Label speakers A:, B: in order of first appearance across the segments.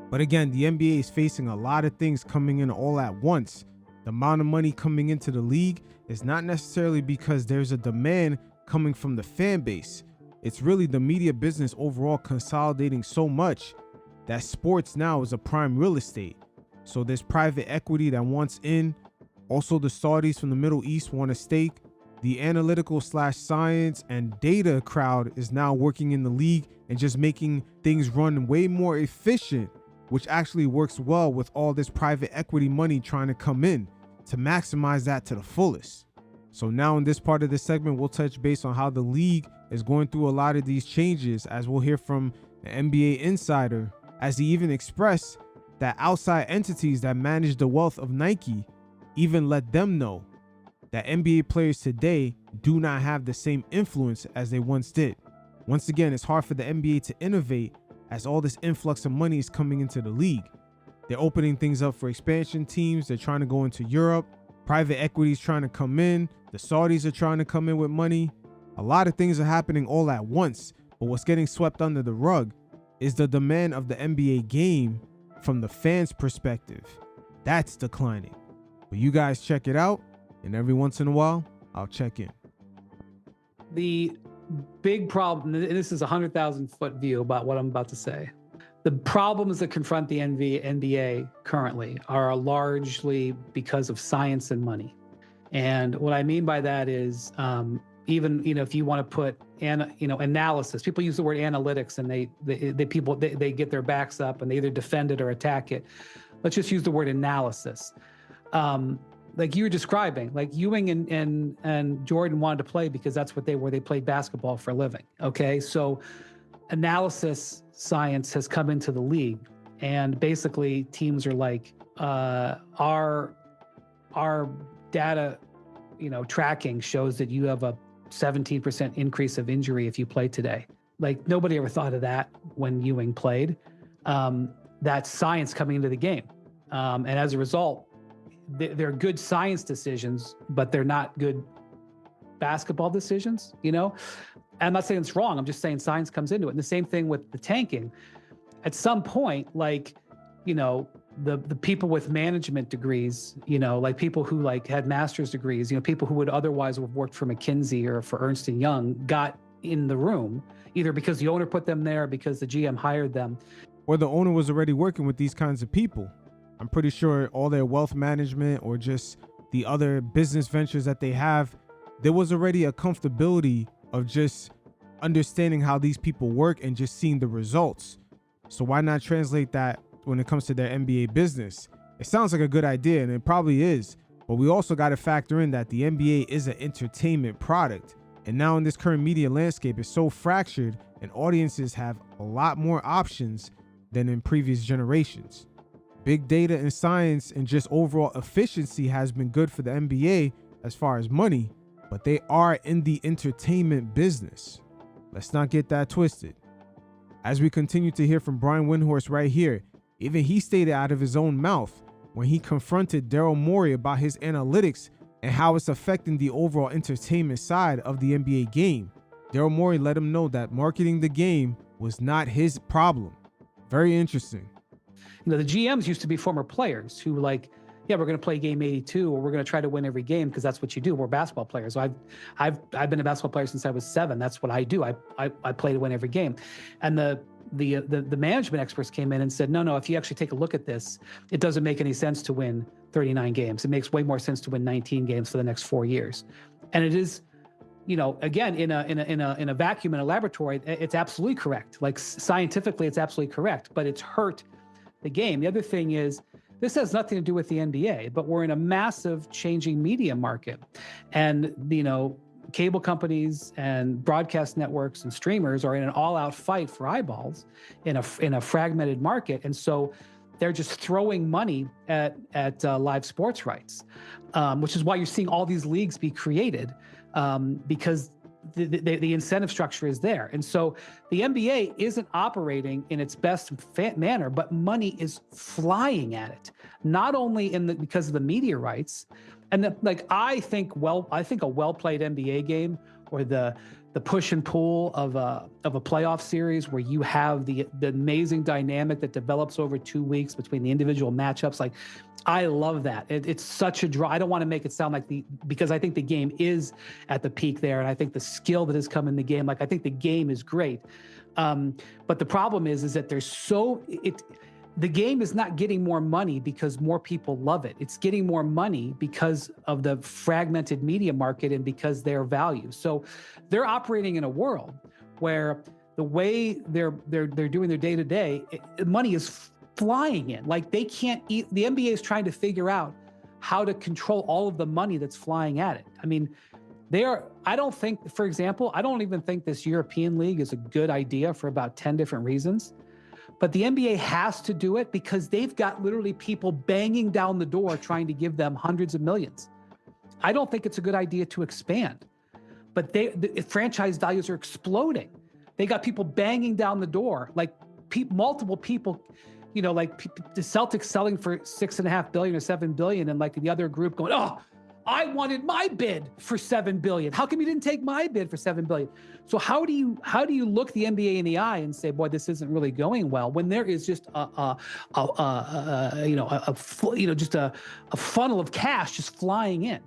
A: But again, the NBA is facing a lot of things coming in all at once. The amount of money coming into the league is not necessarily because there's a demand coming from the fan base. It's really the media business overall consolidating so much that sports now is a prime real estate. So there's private equity that wants in. Also, the Saudis from the Middle East want a stake. The analytical / science and data crowd is now working in the league and just making things run way more efficient, which actually works well with all this private equity money trying to come in to maximize that to the fullest. So now in this part of the segment, we'll touch base on how the league is going through a lot of these changes, as we'll hear from an NBA insider, as he even expressed that outside entities that manage the wealth of Nike even let them know that NBA players today do not have the same influence as they once did. Once again, it's hard for the NBA to innovate as all this influx of money is coming into the league. They're opening things up for expansion teams. They're trying to go into Europe. Private equity is trying to come in. The Saudis are trying to come in with money. A lot of things are happening all at once, but what's getting swept under the rug is the demand of the NBA game from the fans' perspective. That's declining. But you guys check it out, and every once in a while, I'll check in.
B: The big problem, and this is a 100,000-foot view about what I'm about to say. The problems that confront the NBA currently are largely because of science and money. And what I mean by that is, even if you want to put analysis, people use the word analytics, and they get their backs up and they either defend it or attack it. Let's just use the word analysis. Like you were describing, like Ewing and Jordan wanted to play because that's what they were. They played basketball for a living. Okay, so analysis science has come into the league, and basically teams are like, our data, tracking shows that you have a 17% increase of injury if you play today. Like nobody ever thought of that when Ewing played. That's science coming into the game, and as a result, they're good science decisions, but they're not good basketball decisions, I'm not saying it's wrong. I'm just saying science comes into it. And the same thing with the tanking. At some point, like, the people with management degrees, like people who had master's degrees, people who would otherwise have worked for McKinsey or for Ernst & Young got in the room, either because the owner put them there or because the GM hired them.
A: Or the owner was already working with these kinds of people. I'm pretty sure all their wealth management or just the other business ventures that they have, there was already a comfortability of just understanding how these people work and just seeing the results. So why not translate that when it comes to their NBA business? It sounds like a good idea, and it probably is, but we also got to factor in that the NBA is an entertainment product. And now in this current media landscape, it's so fractured and audiences have a lot more options than in previous generations. Big data and science and just overall efficiency has been good for the NBA as far as money, but they are in the entertainment business. Let's not get that twisted. As we continue to hear from Brian Windhorst right here, even he stated out of his own mouth when he confronted Daryl Morey about his analytics and how it's affecting the overall entertainment side of the NBA game. Daryl Morey let him know that marketing the game was not his problem. Very interesting.
B: The GMs used to be former players who we're going to play game 82, or we're going to try to win every game because that's what you do. We're basketball players. So I've been a basketball player since I was 7. That's what I do. I play to win every game. And the management experts came in and said, no, if you actually take a look at this, it doesn't make any sense to win 39 games. It makes way more sense to win 19 games for the next 4 years. And it is, again, in a vacuum in a laboratory, it's absolutely correct. Like scientifically, it's absolutely correct, but it's hurt the game. The other thing is, this has nothing to do with the NBA, but we're in a massive changing media market. And, cable companies and broadcast networks and streamers are in an all-out fight for eyeballs in a fragmented market. And so they're just throwing money at live sports rights, which is why you're seeing all these leagues be created, because the incentive structure is there. And so the NBA isn't operating in its best manner, but money is flying at it, not only because of the media rights. And I think a well-played NBA game, or the the push and pull of a playoff series where you have the amazing dynamic that develops over 2 weeks between the individual matchups. Like, I love that. It's such a draw. I don't want to make it sound like because I think the game is at the peak there, and I think the skill that has come in the game, like I think the game is great. But the problem is that the game is not getting more money because more people love it. It's getting more money because of the fragmented media market and because their value. So they're operating in a world where the way they're doing their day to day, money is flying in. Like, they can't eat. The NBA is trying to figure out how to control all of the money that's flying at it. I mean, I don't think, for example, I don't even think this European League is a good idea for about 10 different reasons. But the NBA has to do it because they've got literally people banging down the door trying to give them hundreds of millions. I don't think it's a good idea to expand. But the franchise values are exploding. They got people banging down the door, like multiple people, like the Celtics selling for $6.5 billion or $7 billion, and like the other group going, "Oh, I wanted my bid for $7 billion. How come you didn't take my bid for $7 billion?" So how do you look the NBA in the eye and say, "Boy, this isn't really going well," when there is just a funnel of cash just flying in?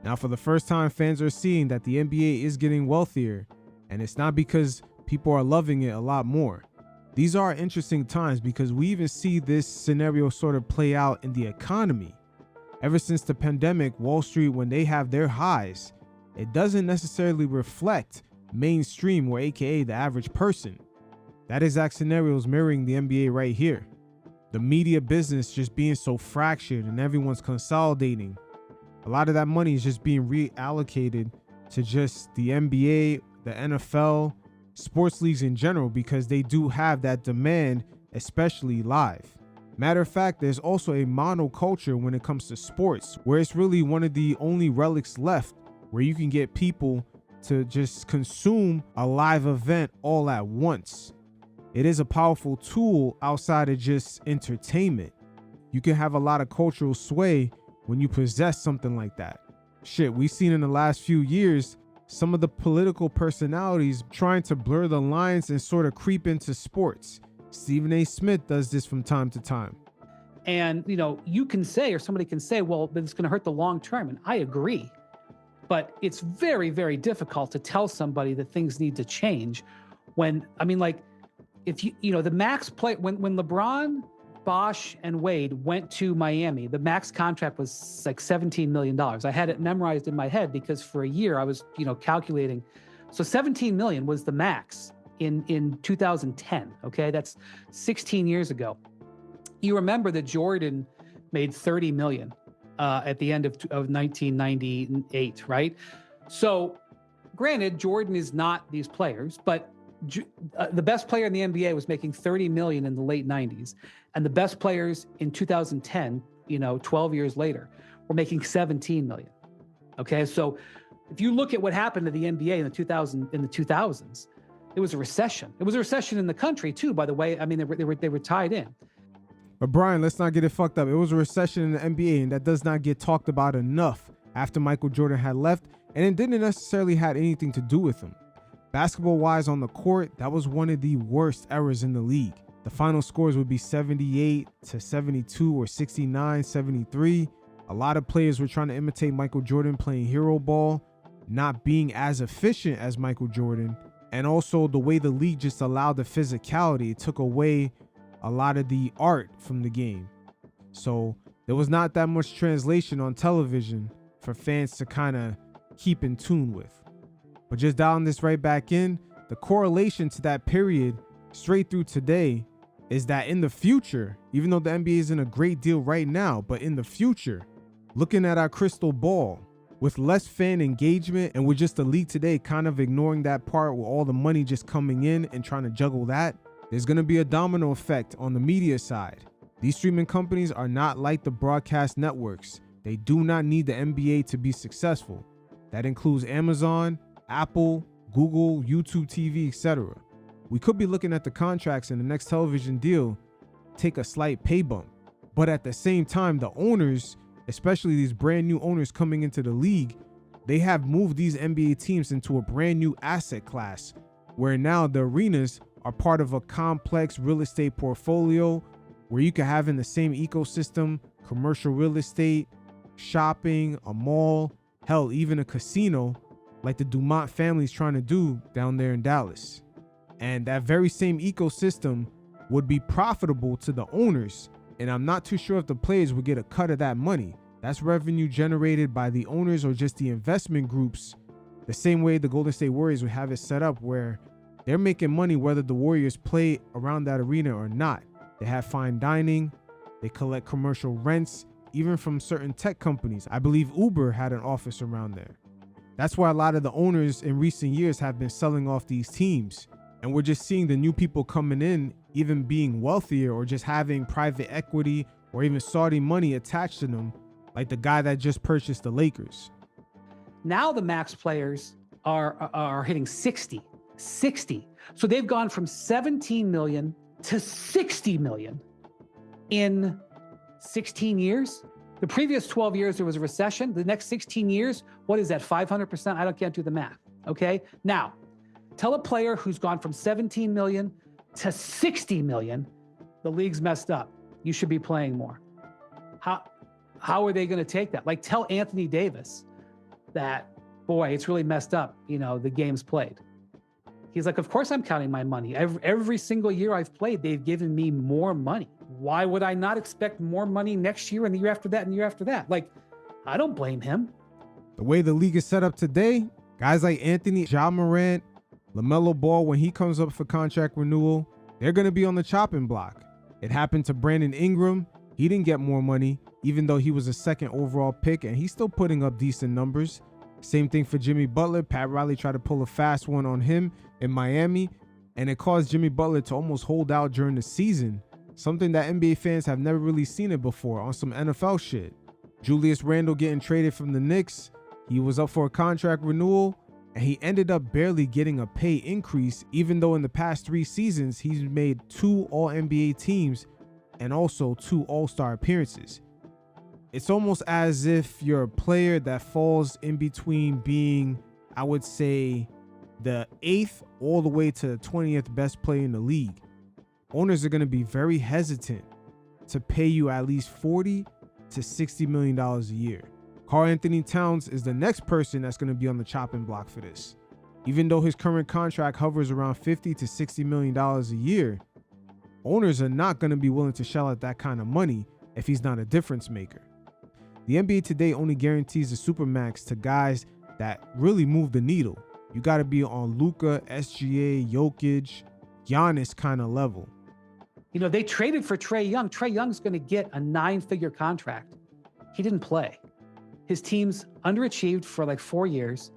A: Now, for the first time, fans are seeing that the NBA is getting wealthier, and it's not because people are loving it a lot more. These are interesting times because we even see this scenario sort of play out in the economy. Ever since the pandemic, Wall Street, when they have their highs, it doesn't necessarily reflect mainstream, or AKA the average person. That exact scenario is mirroring the NBA right here. The media business just being so fractured and everyone's consolidating. A lot of that money is just being reallocated to just the NBA, the NFL, sports leagues in general, because they do have that demand, especially live. Matter of fact, there's also a monoculture when it comes to sports, where it's really one of the only relics left where you can get people to just consume a live event all at once. It is a powerful tool outside of just entertainment. You can have a lot of cultural sway when you possess something like that. Shit, we've seen in the last few years some of the political personalities trying to blur the lines and sort of creep into sports. Stephen A. Smith does this from time to time.
B: And, you can say, or somebody can say, well, but it's going to hurt the long term. And I agree. But it's very, very difficult to tell somebody that things need to change when, if the max play, when LeBron, Bosh, and Wade went to Miami, the max contract was like $17 million. I had it memorized in my head because for a year I was, calculating. So $17 million was the max in 2010. Okay. That's 16 years ago. You remember that Jordan made $30 million at the end of 1998, right? So granted, Jordan is not these players, but the best player in the NBA was making $30 million in the late 90s. And the best players in 2010, 12 years later, were making $17 million. Okay. So if you look at what happened to the NBA in the 2000s, it was a recession. It was a recession in the country too, by the way. They were tied in.
A: But Brian, let's not get it fucked up. It was a recession in the NBA, and that does not get talked about enough after Michael Jordan had left, and it didn't necessarily have anything to do with him. Basketball-wise on the court, that was one of the worst eras in the league. The final scores would be 78 to 72 or 69, 73. A lot of players were trying to imitate Michael Jordan playing hero ball, not being as efficient as Michael Jordan, and also the way the league just allowed the physicality. It took away a lot of the art from the game. So there was not that much translation on television for fans to kind of keep in tune with. But just dialing this right back in, the correlation to that period straight through today is that in the future, even though the NBA is in a great deal right now, but in the future, looking at our crystal ball, with less fan engagement and with just the league today kind of ignoring that part with all the money just coming in and trying to juggle that, there's going to be a domino effect on the media side. These streaming companies are not like the broadcast networks. They do not need the NBA to be successful. That includes Amazon, Apple, Google, YouTube TV, etc. We could be looking at the contracts in the next television deal take a slight pay bump. But at the same time, the owners, especially these brand new owners coming into the league, they have moved these NBA teams into a brand new asset class where now the arenas are part of a complex real estate portfolio where you can have in the same ecosystem commercial real estate, shopping, a mall, hell, even a casino like the Dumont family's trying to do down there in Dallas. And that very same ecosystem would be profitable to the owners. And I'm not too sure if the players would get a cut of that money. That's revenue generated by the owners or just the investment groups, the same way the Golden State Warriors would have it set up where they're making money whether the Warriors play around that arena or not. They have fine dining, they collect commercial rents, even from certain tech companies. I believe Uber had an office around there. That's why a lot of the owners in recent years have been selling off these teams. And we're just seeing the new people coming in, even being wealthier or just having private equity or even Saudi money attached to them, like the guy that just purchased the Lakers.
B: Now the max players are hitting 60. So they've gone from 17 million to 60 million in 16 years. The previous 12 years, there was a recession. The next 16 years, what is that, 500%? Can't do the math, okay? Now, tell a player who's gone from 17 million to 60 million, the league's messed up. You should be playing more. How are they going to take that? Like, tell Anthony Davis that, boy, it's really messed up, the game's played. He's like, of course I'm counting my money. Every single year I've played, they've given me more money. Why would I not expect more money next year and the year after that and the year after that? Like, I don't blame him.
A: The way the league is set up today, guys like Anthony, Ja Morant, LaMelo Ball, when he comes up for contract renewal, they're going to be on the chopping block. It happened to Brandon Ingram. He didn't get more money, even though he was a second overall pick, and he's still putting up decent numbers. Same thing for Jimmy Butler. Pat Riley tried to pull a fast one on him in Miami, and it caused Jimmy Butler to almost hold out during the season, something that NBA fans have never really seen it before on some NFL shit. Julius Randle getting traded from the Knicks. He was up for a contract renewal, and he ended up barely getting a pay increase, even though in the past 3 seasons, he's made 2 All-NBA teams and also 2 All-Star appearances. It's almost as if you're a player that falls in between being, I would say, the 8th all the way to the 20th best player in the league. Owners are going to be very hesitant to pay you at least $40 to $60 million a year. Karl Anthony Towns is the next person that's going to be on the chopping block for this. Even though his current contract hovers around $50 to $60 million a year, owners are not going to be willing to shell out that kind of money if he's not a difference maker. The NBA today only guarantees the supermax to guys that really move the needle. You got to be on Luka, SGA, Jokic, Giannis kind of level.
B: They traded for Trae Young. Trae Young's going to get a 9-figure contract. He didn't play. His team's underachieved for like 4 years.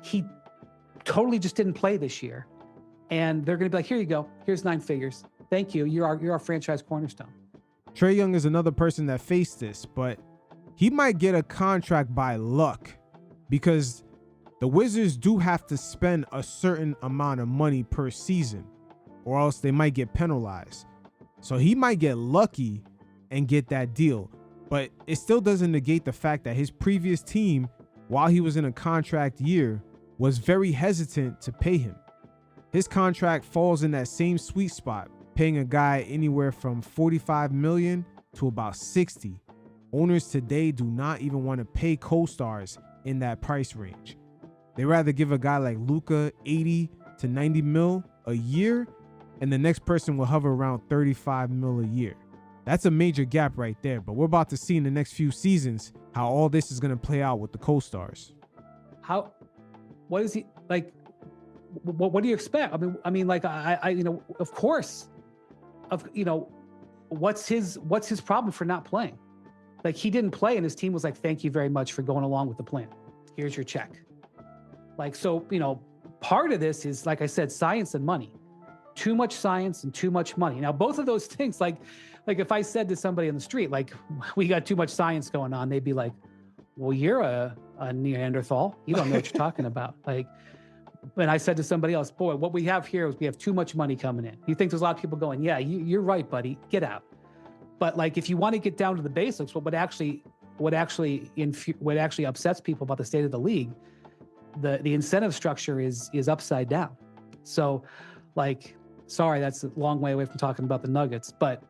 B: He totally just didn't play this year. And they're going to be like, here you go. Here's 9 figures. Thank you. You're our franchise cornerstone.
A: Trae Young is another person that faced this, but he might get a contract by luck because the Wizards do have to spend a certain amount of money per season or else they might get penalized. So he might get lucky and get that deal, but it still doesn't negate the fact that his previous team, while he was in a contract year, was very hesitant to pay him. His contract falls in that same sweet spot, paying a guy anywhere from $45 million to about $60. Owners today do not even want to pay co-stars in that price range. They rather give a guy like Luka 80 to 90 mil a year, and the next person will hover around 35 mil a year. That's a major gap right there, but we're about to see in the next few seasons how all this is going to play out with the co-stars.
B: What is he like? What do you expect? I mean, like, of course, what's his problem for not playing? Like, he didn't play and his team was like, thank you very much for going along with the plan. Here's your check. Like, so, part of this is, like I said, science and money. Too much science and too much money. Now, both of those things, like if I said to somebody on the street, like, we got too much science going on, they'd be like, well, you're a Neanderthal. You don't know what you're talking about. Like, and I said to somebody else, boy, what we have here is we have too much money coming in. You think there's a lot of people going, yeah, you're right, buddy, get out. But like, if you want to get down to the basics, what would actually what actually upsets people about the state of the league, the incentive structure is upside down. So, like, sorry, that's a long way away from talking about the Nuggets, but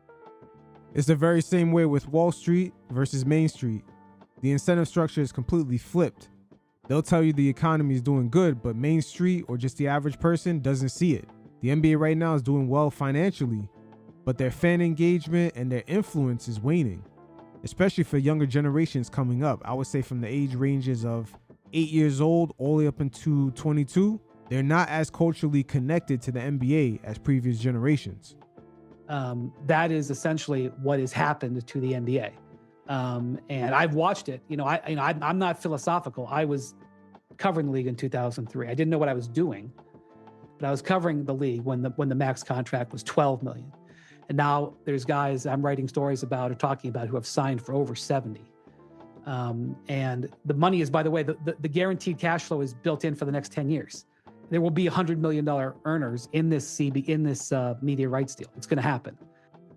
A: it's the very same way with Wall Street versus Main Street. The incentive structure is completely flipped. They'll tell you the economy is doing good, but Main Street or just the average person doesn't see it. The NBA right now is doing well financially, but their fan engagement and their influence is waning, especially for younger generations coming up. I would say from the age ranges of 8 years old all the way up into 22, they're not as culturally connected to the NBA as previous generations.
B: That is essentially what has happened to the NBA. And I've watched it. I'm not philosophical. I was covering the league in 2003. I didn't know what I was doing, but I was covering the league when the max contract was 12 million. And now there's guys I'm writing stories about or talking about who have signed for over 70. And the money is, by the way, the guaranteed cash flow is built in for the next 10 years. There will be $100 million earners in this media rights deal. It's going to happen.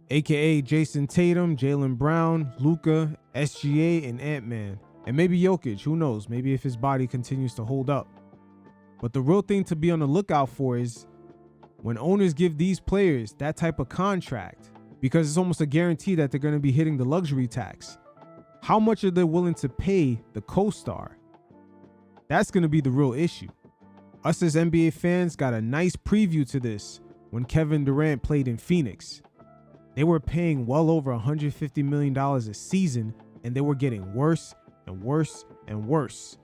A: AKA Jason Tatum, Jaylen Brown, Luka, SGA, and Ant-Man. And maybe Jokic, who knows? Maybe if his body continues to hold up. But the real thing to be on the lookout for is when owners give these players that type of contract, because it's almost a guarantee that they're going to be hitting the luxury tax. How much are they willing to pay the co-star? That's going to be the real issue. Us as NBA fans got a nice preview to this when Kevin Durant played in Phoenix. They were paying well over $150 million a season, and they were getting worse and worse and worse.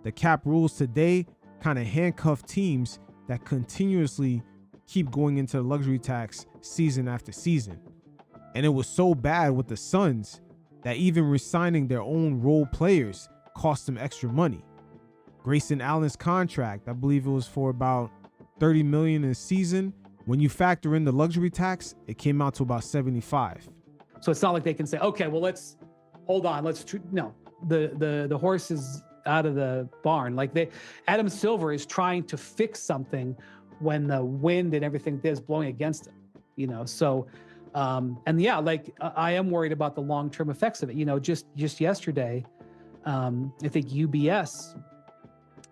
A: The cap rules today kind of handcuff teams that continuously keep going into the luxury tax season after season. And it was so bad with the Suns that even re-signing their own role players cost them extra money. Grayson Allen's contract, I believe it was for about $30 million a season. When you factor in the luxury tax, it came out to about 75.
B: So it's not like they can say, okay, well, no, the horse is out of the barn. Like Adam Silver is trying to fix something when the wind and everything is blowing against him, So, and yeah, like I am worried about the long-term effects of it. Just yesterday, I think UBS,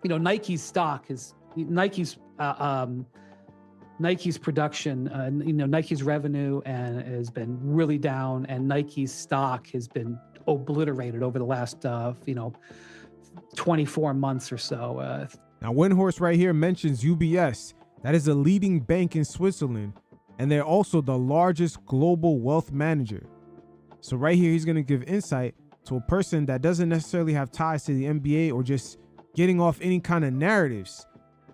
B: Nike's stock is Nike's production, Nike's revenue has been really down, and Nike's stock has been obliterated over the last, 24 months or so.
A: Now, Windhorse right here mentions UBS. That is a leading bank in Switzerland, and they're also the largest global wealth manager. So right here, he's going to give insight to a person that doesn't necessarily have ties to the NBA or just getting off any kind of narratives.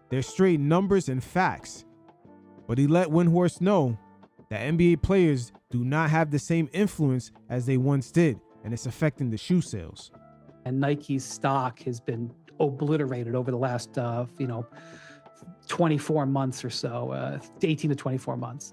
A: They're straight numbers and facts. But he let Windhorse know that NBA players do not have the same influence as they once did, and it's affecting the shoe sales.
B: And Nike's stock has been obliterated over the last, 24 months or so, 18 to 24 months.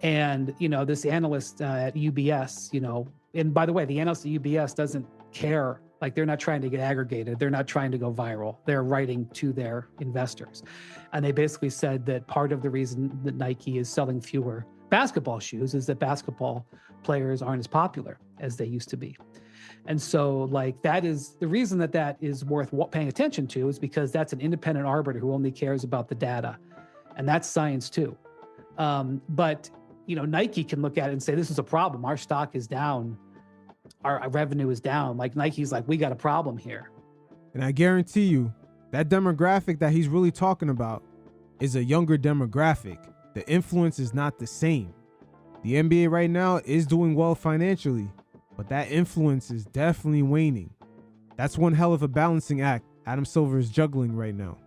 B: And, this analyst at UBS, and by the way, the analyst at UBS doesn't care. Like, they're not trying to get aggregated. They're not trying to go viral. They're writing to their investors. And they basically said that part of the reason that Nike is selling fewer basketball shoes is that basketball players aren't as popular as they used to be. And so, that is the reason that is worth paying attention to, is because that's an independent arbiter who only cares about the data. And that's science too. But, Nike can look at it and say, this is a problem. Our stock is down. Our revenue is down. Like, Nike's like, we got a problem here.
A: And I guarantee you, that demographic that he's really talking about is a younger demographic. The influence is not the same. The NBA right now is doing well financially, but that influence is definitely waning. That's one hell of a balancing act Adam Silver is juggling right now.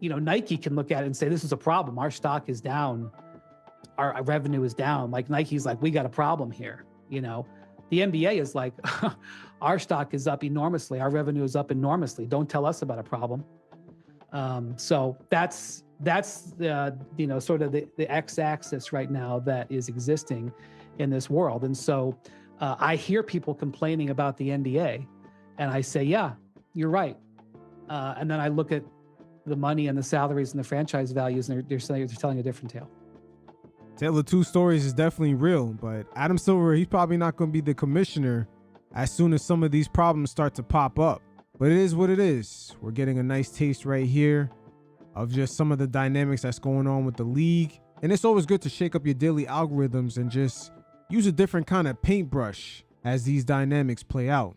B: Nike can look at it and say, this is a problem. Our stock is down. Our revenue is down. Like, Nike's like, we got a problem here. The NBA is like, our stock is up enormously. Our revenue is up enormously. Don't tell us about a problem. So that's the, sort of the x-axis right now that is existing in this world. And so I hear people complaining about the NBA, and I say, yeah, you're right. And then I look at the money and the salaries and the franchise values, and they're telling a different tale. Tale
A: of two stories is definitely real, but Adam Silver, he's probably not going to be the commissioner as soon as some of these problems start to pop up. But it is what it is. We're getting a nice taste right here of just some of the dynamics that's going on with the league. And it's always good to shake up your daily algorithms and just use a different kind of paintbrush as these dynamics play out.